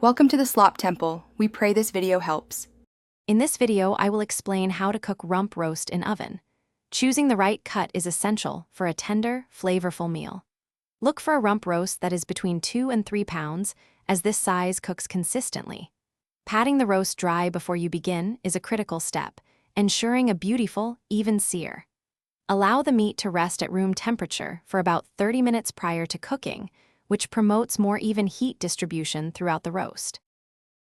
Welcome to the Slop Temple. We pray this video helps. In this video, I will explain how to cook rump roast in oven. Choosing the right cut is essential for a tender, flavorful meal. Look for a rump roast that is between 2 and 3 pounds, as this size cooks consistently. Patting the roast dry before you begin is a critical step, ensuring a beautiful, even sear. Allow the meat to rest at room temperature for about 30 minutes prior to cooking, which promotes more even heat distribution throughout the roast.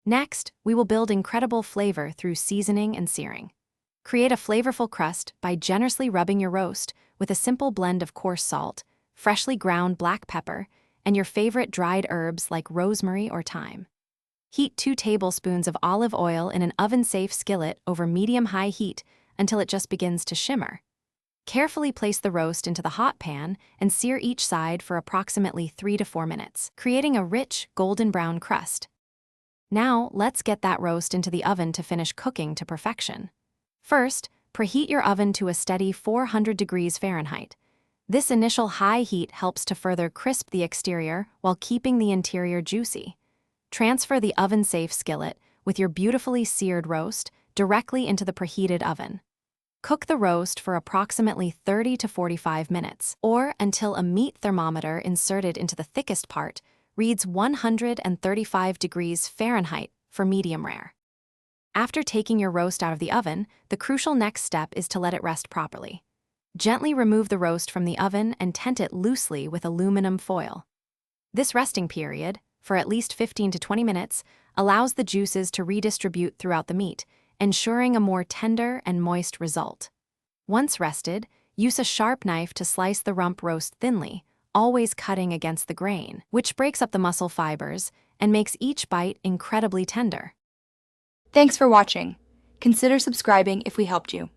Next, we will build incredible flavor through seasoning and searing. Create a flavorful crust by generously rubbing your roast with a simple blend of coarse salt, freshly ground black pepper, and your favorite dried herbs like rosemary or thyme. Heat 2 tablespoons of olive oil in an oven-safe skillet over medium-high heat until it just begins to shimmer. Carefully place the roast into the hot pan and sear each side for approximately 3 to 4 minutes, creating a rich, golden brown crust. Now, let's get that roast into the oven to finish cooking to perfection. First, preheat your oven to a steady 400 degrees Fahrenheit. This initial high heat helps to further crisp the exterior while keeping the interior juicy. Transfer the oven-safe skillet with your beautifully seared roast directly into the preheated oven. Cook the roast for approximately 30 to 45 minutes, or until a meat thermometer inserted into the thickest part reads 135 degrees Fahrenheit for medium rare. After taking your roast out of the oven, the crucial next step is to let it rest properly. Gently remove the roast from the oven and tent it loosely with aluminum foil. This resting period, for at least 15 to 20 minutes, allows the juices to redistribute throughout the meat, ensuring a more tender and moist result. Once rested, use a sharp knife to slice the rump roast thinly, always cutting against the grain, which breaks up the muscle fibers and makes each bite incredibly tender. Thanks for watching. Consider subscribing if we helped you.